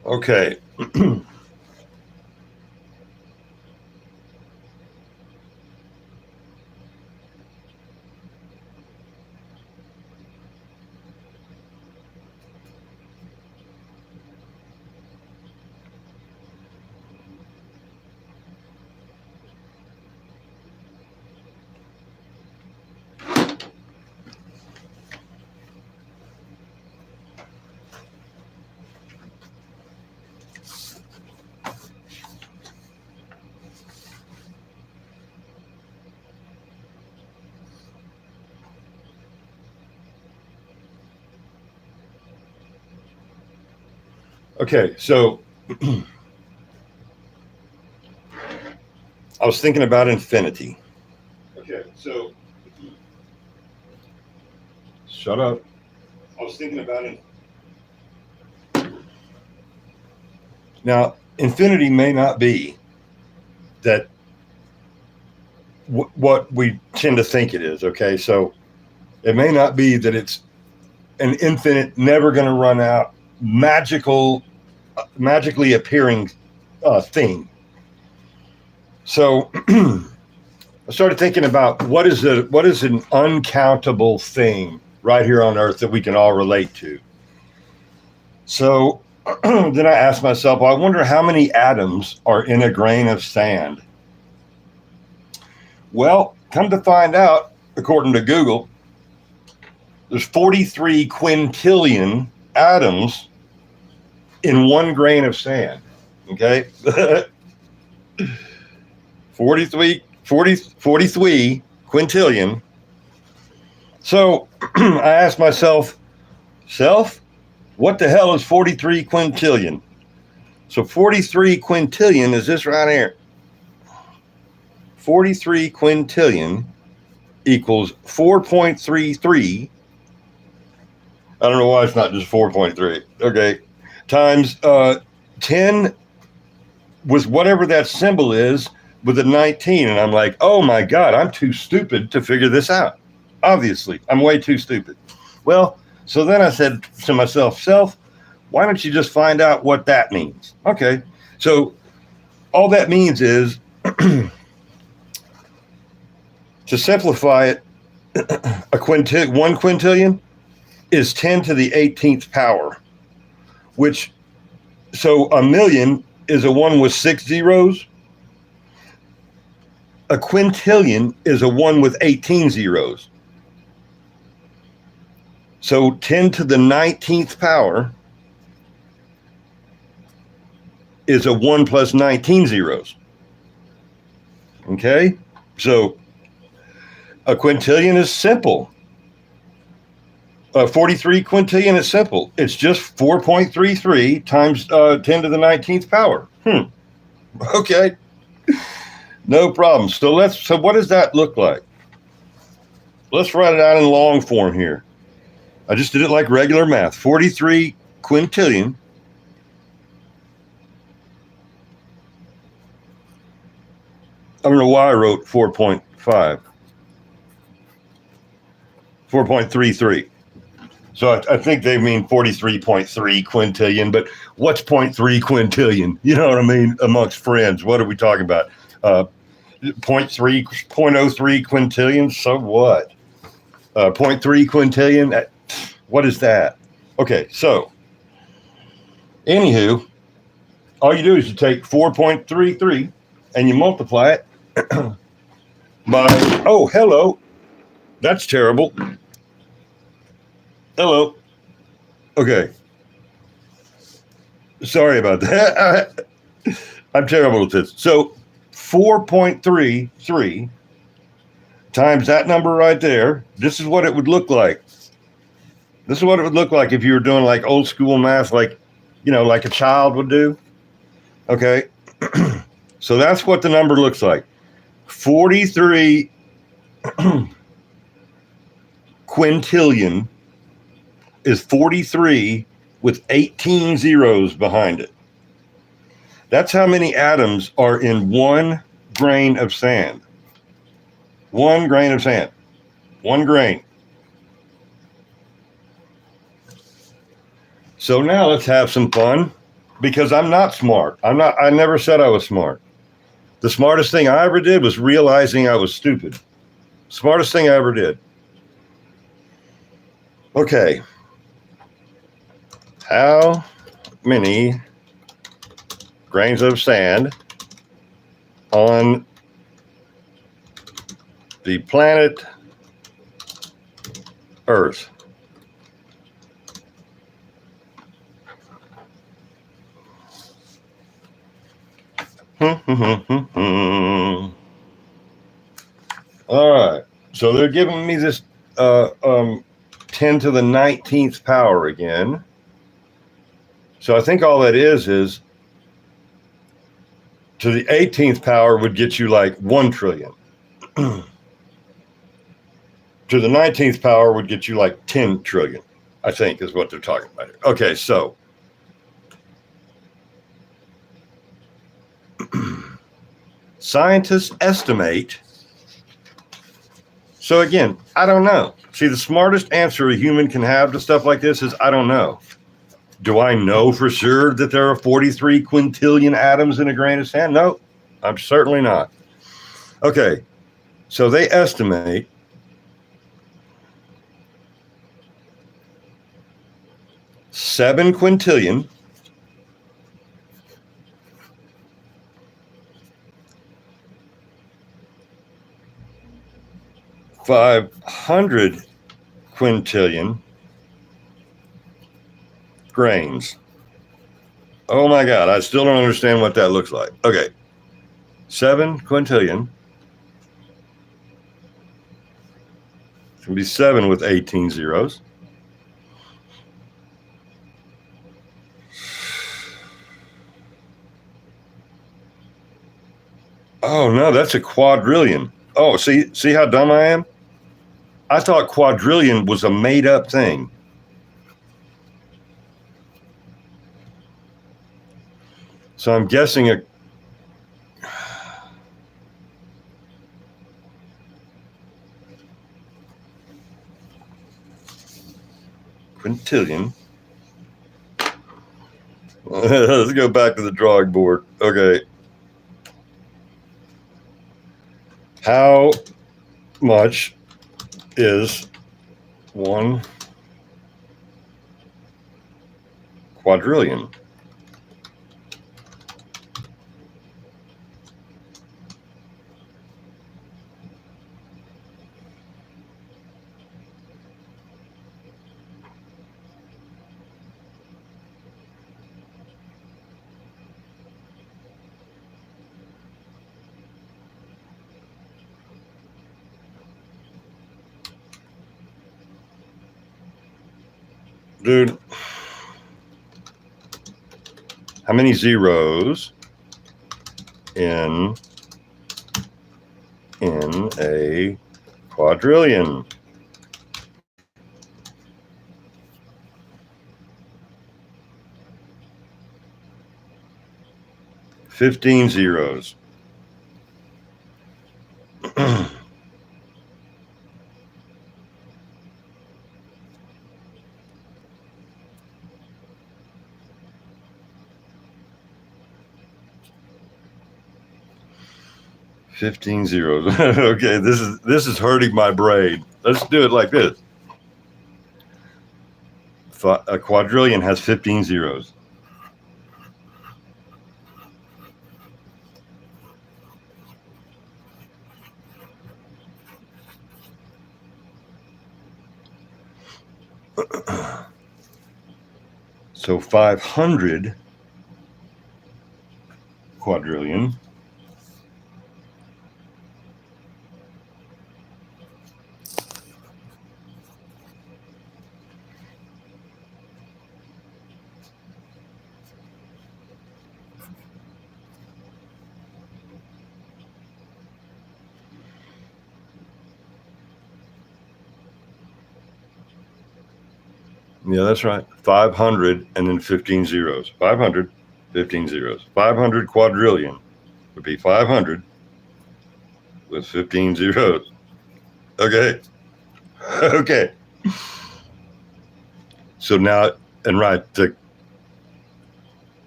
Okay. Okay, so I was thinking about infinity. Okay, so shut up. I was thinking about it. Now, infinity may not be that what we tend to think it is. Okay, so it may not be that it's an infinite, never going to run out, magically appearing thing. So I started thinking about what is an uncountable thing right here on Earth that we can all relate to. So then I asked myself, well, I wonder how many atoms are in a grain of sand. Well, come to find out, according to Google, there's 43 quintillion atoms in one grain of sand. Okay? 43 quintillion. So I asked myself, what the hell is 43 quintillion? So 43 quintillion is this right here. 43 quintillion equals 4.33. I don't know why it's not just 4.3. Okay. Times 10 with whatever that symbol is with a 19. And I'm like, oh my God, I'm too stupid to figure this out. Obviously, I'm way too stupid. Well, so then I said to myself, why don't you just find out what that means? Okay. So all that means is, to simplify it, one quintillion is 10 to the 18th power, which, so a million is a 1 with 6 zeros. A quintillion is a 1 with 18 zeros. So 10 to the 19th power is a 1 plus 19 zeros. Okay? So a quintillion is simple. 43 quintillion is simple. It's just 4.33 times 10 to the 19th power. Okay. No problem. So what does that look like? Let's write it out in long form here. I just did it like regular math. 43 quintillion I don't know why I wrote 4.5. 4.33. So I think they mean 43.3 quintillion, but what's 0.3 quintillion? You know what I mean? Amongst friends, what are we talking about? 0.03 quintillion, so what? 0.3 quintillion, what is that? Okay, so, anywho, all you do is you take 4.33 and you multiply it by, oh, hello, that's terrible. Hello. Okay. Sorry about that. I'm terrible at this. So 4.33 times that number right there. This is what it would look like. This is what it would look like if you were doing like old school math, like, you know, like a child would do. Okay. So that's what the number looks like. 43 quintillion is 43 with 18 zeros behind it. That's how many atoms are in one grain of sand. One grain of sand. One grain. So now let's have some fun, because I'm not smart. I never said I was smart. The smartest thing I ever did was realizing I was stupid. Smartest thing I ever did. Okay. How many grains of sand on the planet Earth? All right. So they're giving me this 10 to the 19th power again. So I think all that is to the 18th power would get you like 1 trillion. To the 19th power would get you like 10 trillion, I think is what they're talking about here. Okay, so scientists estimate. So again, I don't know. See, the smartest answer a human can have to stuff like this is, I don't know. Do I know for sure that there are 43 quintillion atoms in a grain of sand? No, I'm certainly not. Okay, so they estimate 7 quintillion, 500 quintillion grains. Oh my God, I still don't understand what that looks like. Okay, 7 quintillion. It's going to be 7 with 18 zeros. Oh no, that's a quadrillion. Oh, see how dumb I am? I thought quadrillion was a made up thing. So I'm guessing a quintillion. Let's go back to the drawing board. Okay. How much is 1 quadrillion? Dude, how many zeros in a quadrillion? $15 zeros. $15 zeros. Okay, this is hurting my brain. Let's do it like this. A quadrillion has 15 zeros. So 500 quadrillion Yeah, that's right. 500 and then 15 zeros. 500, 15 zeros. 500 quadrillion would be 500 with 15 zeros. Okay. Okay. So now, and right, the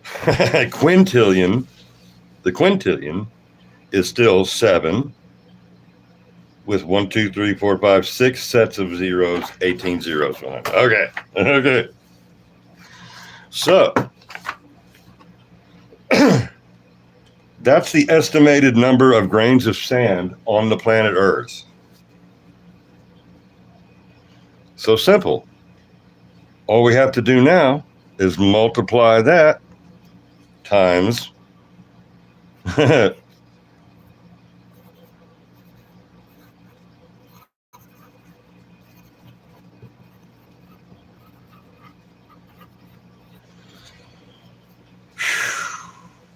quintillion, the quintillion is still 7 with 1, 2, 3, 4, 5, 6 sets of zeros, 18 zeros. Okay. Okay. So that's the estimated number of grains of sand on the planet Earth. So simple. All we have to do now is multiply that times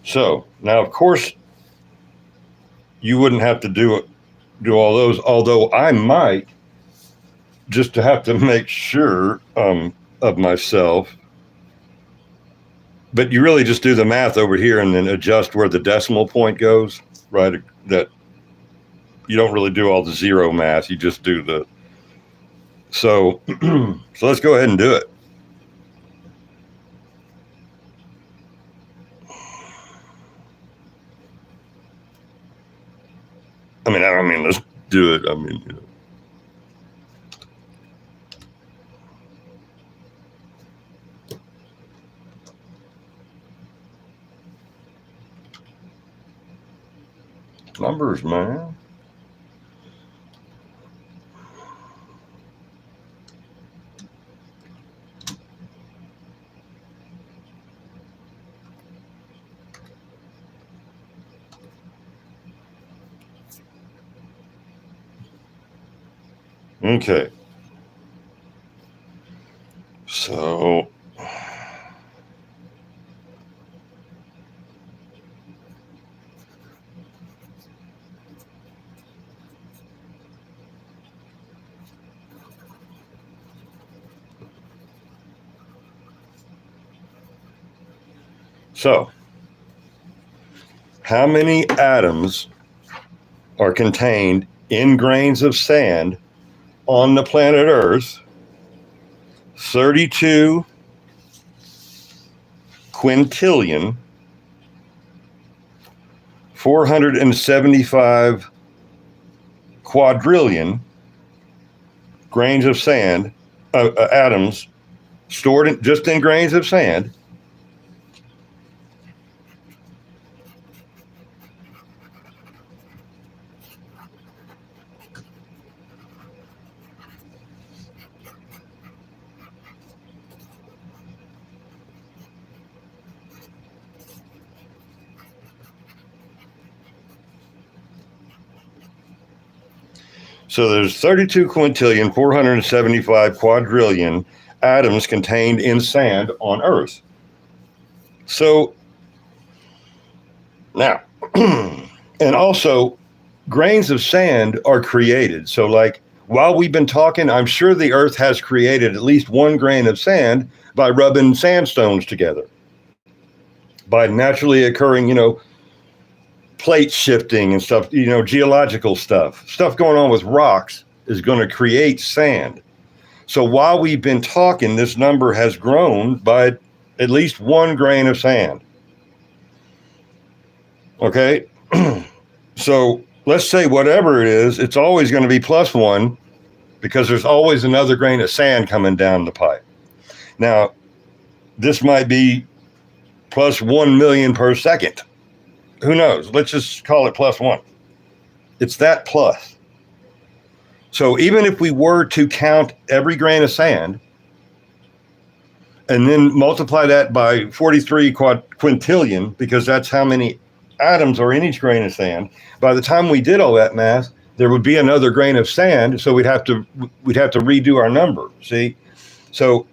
so now, of course, you wouldn't have to do all those, although I might, just to have to make sure of myself. But you really just do the math over here and then adjust where the decimal point goes, right? That you don't really do all the zero math. You just do the. So let's go ahead and do it. I mean, let's do it. I mean, you know. Numbers, man. Okay. So how many atoms are contained in grains of sand on the planet Earth? 32 quintillion, 475 quadrillion grains of sand, atoms stored just in grains of sand. So there's 32 quintillion, 475 quadrillion atoms contained in sand on Earth. So now, and also grains of sand are created. So like while we've been talking, I'm sure the Earth has created at least one grain of sand by rubbing sandstones together, by naturally occurring, plate shifting and stuff, geological stuff going on with rocks is going to create sand. So while we've been talking, this number has grown by at least one grain of sand. Okay. So let's say whatever it is, it's always going to be plus one because there's always another grain of sand coming down the pipe. Now, this might be plus 1 million per second. Who knows? Let's just call it plus one. It's that plus. So even if we were to count every grain of sand and then multiply that by 43 quintillion, because that's how many atoms are in each grain of sand, by the time we did all that math, there would be another grain of sand. So we'd have to redo our number. See? So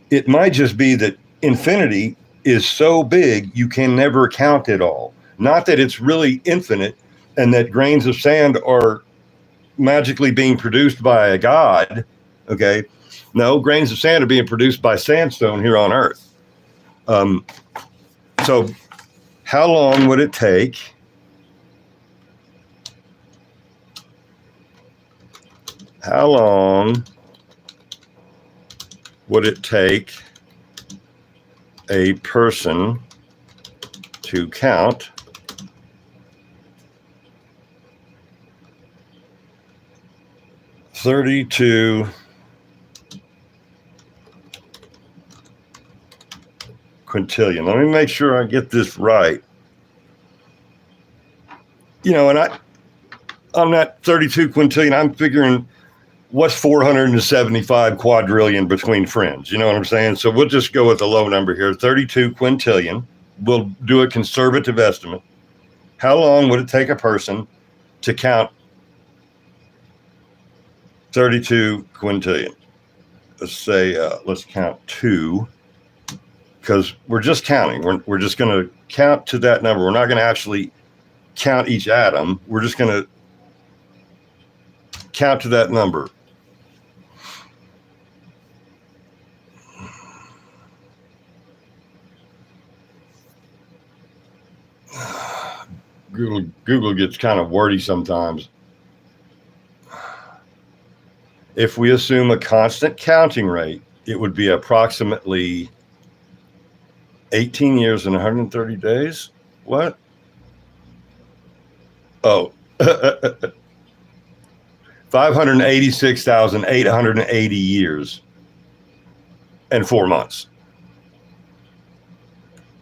it might just be that infinity is so big you can never count it all. Not that it's really infinite and that grains of sand are magically being produced by a god, okay? No, grains of sand are being produced by sandstone here on Earth. So how long would it take a person to count 32 quintillion? Let me make sure I get this right. And I'm not 32 quintillion. I'm figuring what's 475 quadrillion between friends. You know what I'm saying? So we'll just go with a low number here, 32 quintillion. We'll do a conservative estimate. How long would it take a person to count 32 quintillion? Let's say, let's count 2, because we're just counting. We're just going to count to that number. We're not going to actually count each atom. We're just going to count to that number. Google gets kind of wordy sometimes. If we assume a constant counting rate, it would be approximately 18 years and 130 days. What? Oh, 586,880 years and 4 months.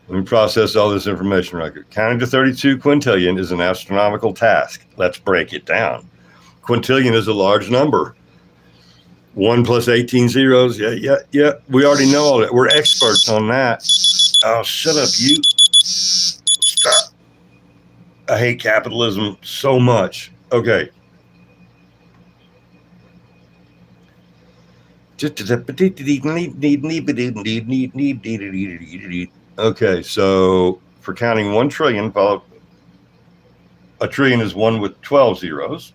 Let me process all this information record. Counting to 32 quintillion is an astronomical task. Let's break it down. Quintillion is a large number. 1 plus 18 zeros. Yeah. We already know all that. We're experts on that. Oh, shut up, you. Stop. I hate capitalism so much. Okay. Okay, so for counting 1 trillion, a trillion is 1 with 12 zeros.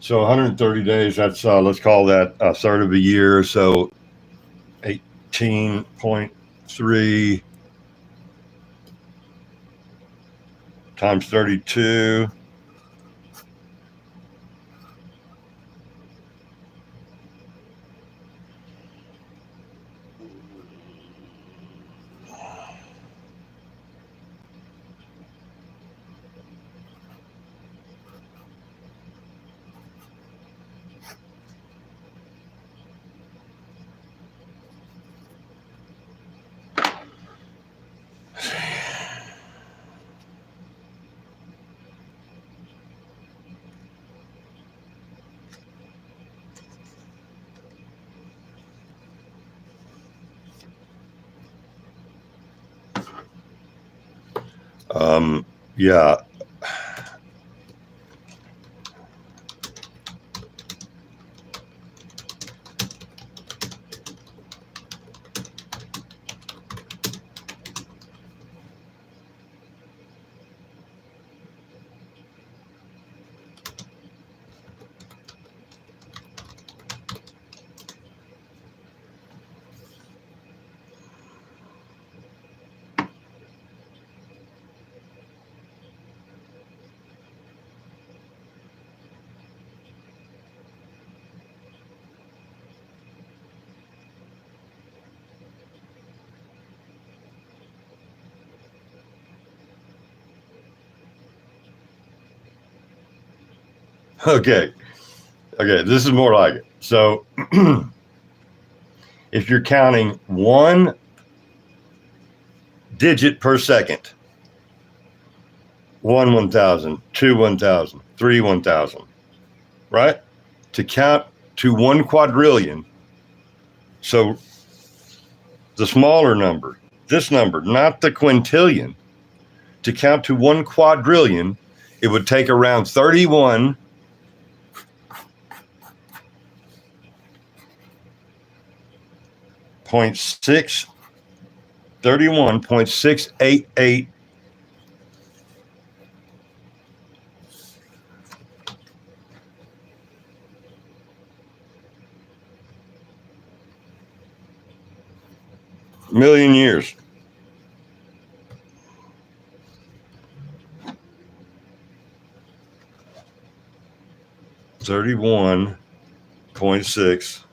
So 130 days, that's, let's call that a third of a year. So 18.3 times 32. Yeah. Okay. Okay. This is more like it. So if you're counting one digit per second, 1,000, 2 1,000, 3 1,000, right? To count to 1 quadrillion. So the smaller number, this number, not the quintillion, to count to 1 quadrillion, it would take around 31.688 million years. $31.6.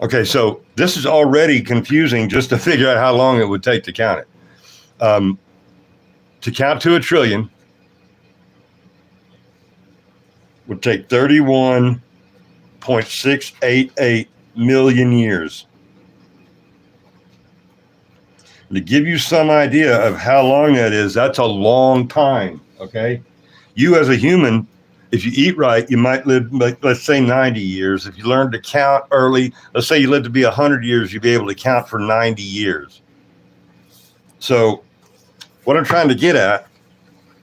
Okay, so this is already confusing just to figure out how long it would take to count it. To count to a trillion would take 31.688 million years. To give you some idea of how long that is, that's a long time, okay? You as a human, if you eat right, you might live, let's say 90 years. If you learn to count early, let's say you live to be 100 years, you'll be able to count for 90 years. So what I'm trying to get at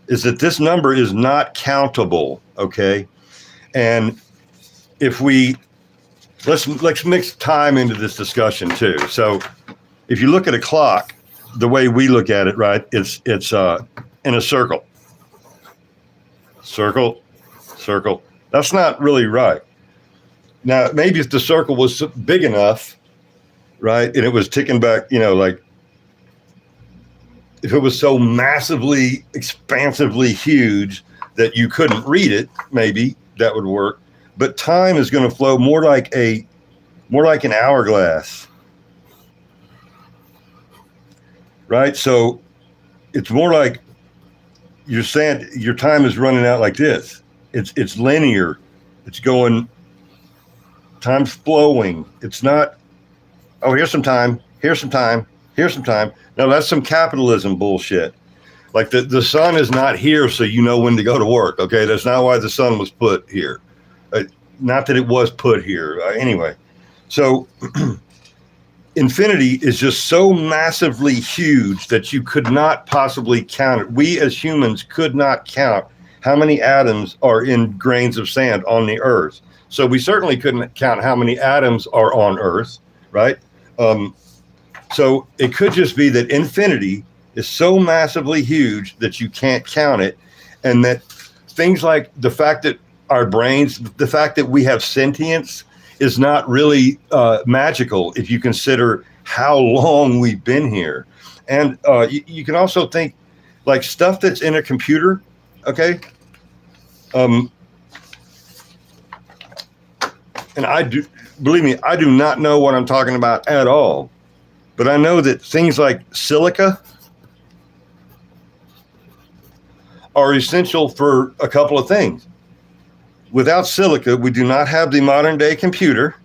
is that this number is not countable, okay? And if we, let's mix time into this discussion too. So if you look at a clock, the way we look at it, right, it's in a circle. Circle, circle. That's not really right. Now, maybe if the circle was big enough, right, and it was ticking back, like if it was so massively, expansively huge that you couldn't read it, maybe that would work. But time is going to flow more like an hourglass, right? So it's more like you're saying your time is running out like this. It's linear. It's going, time's flowing. It's not, oh, here's some time, here's some time, here's some time. No, that's some capitalism bullshit. Like the sun is not here so you know when to go to work, okay? That's not why the sun was put here. Not that it was put here. Anyway, so infinity is just so massively huge that you could not possibly count it. We as humans could not count how many atoms are in grains of sand on the earth. So we certainly couldn't count how many atoms are on earth, right? So it could just be that infinity is so massively huge that you can't count it. And that things like the fact that our brains, the fact that we have sentience is not really magical if you consider how long we've been here. And you can also think like stuff that's in a computer, okay? And believe me, I do not know what I'm talking about at all. But I know that things like silica are essential for a couple of things. Without silica, we do not have the modern day computer.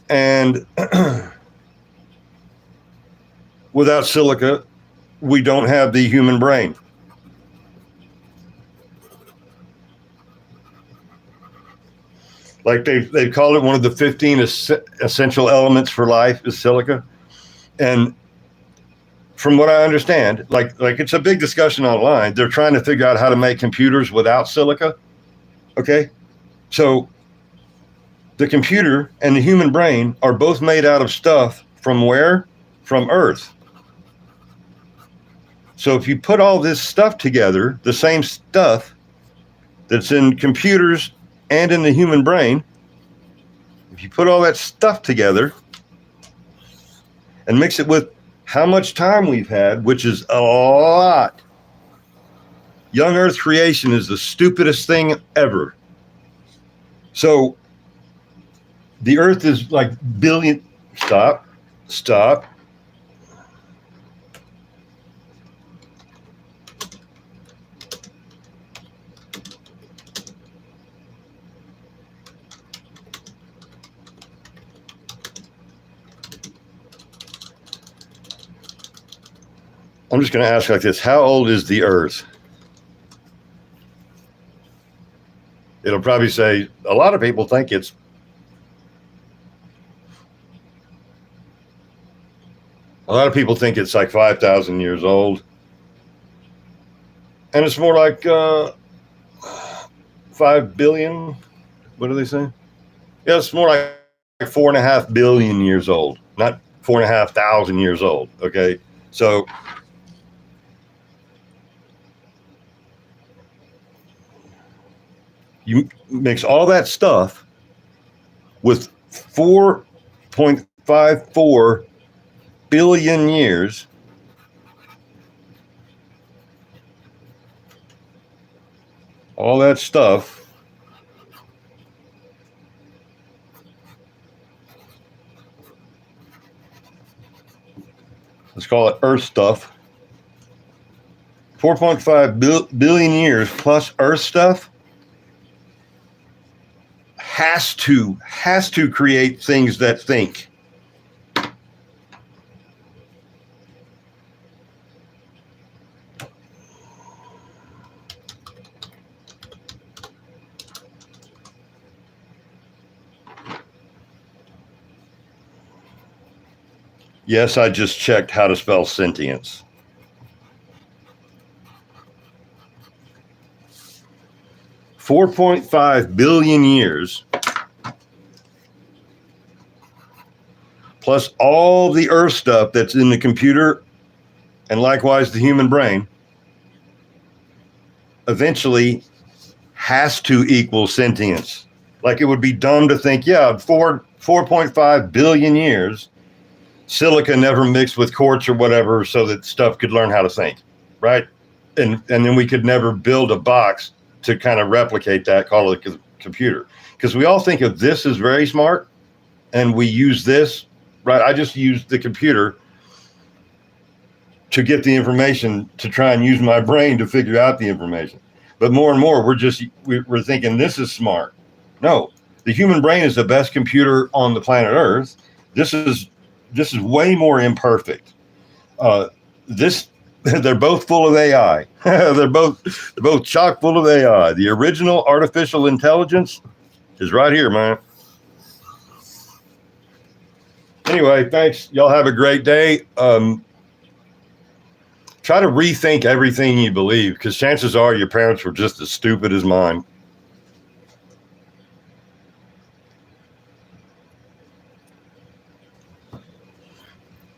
And without silica, we don't have the human brain. Like they've called it one of the 15 essential elements for life is silica. And from what I understand, like it's a big discussion online. They're trying to figure out how to make computers without silica. Okay. So the computer and the human brain are both made out of stuff from where? From Earth. So if you put all this stuff together, the same stuff that's in computers and in the human brain, if you put all that stuff together and mix it with how much time we've had, which is a lot. Young Earth creation is the stupidest thing ever. So the Earth is like billion. Stop. I'm just going to ask like this. How old is the Earth? It'll probably say, a lot of people think it's like 5,000 years old. And it's more like 5 billion. What do they say? Yeah, it's more like 4.5 billion years old, not 4,500 years old. Okay. So you mix all that stuff with 4.54 billion years. All that stuff. Let's call it Earth stuff. 4.5 billion years plus Earth stuff has to create things that think. Yes, I just checked how to spell sentience. $4.5 billion years plus all the Earth stuff that's in the computer and likewise the human brain eventually has to equal sentience. Like it would be dumb to think, 4.5 billion years, silica never mixed with quartz or whatever so that stuff could learn how to think, right? And then we could never build a box to kind of replicate that, call it a computer. Because we all think of this as very smart, and we use this, right? I just use the computer to get the information to try and use my brain to figure out the information. But more and more, we're thinking this is smart. No, the human brain is the best computer on the planet Earth. This is way more imperfect. They're both full of AI. they're both chock full of AI. The original artificial intelligence is right here, man. Anyway, thanks. Y'all have a great day. Try to rethink everything you believe, because chances are your parents were just as stupid as mine.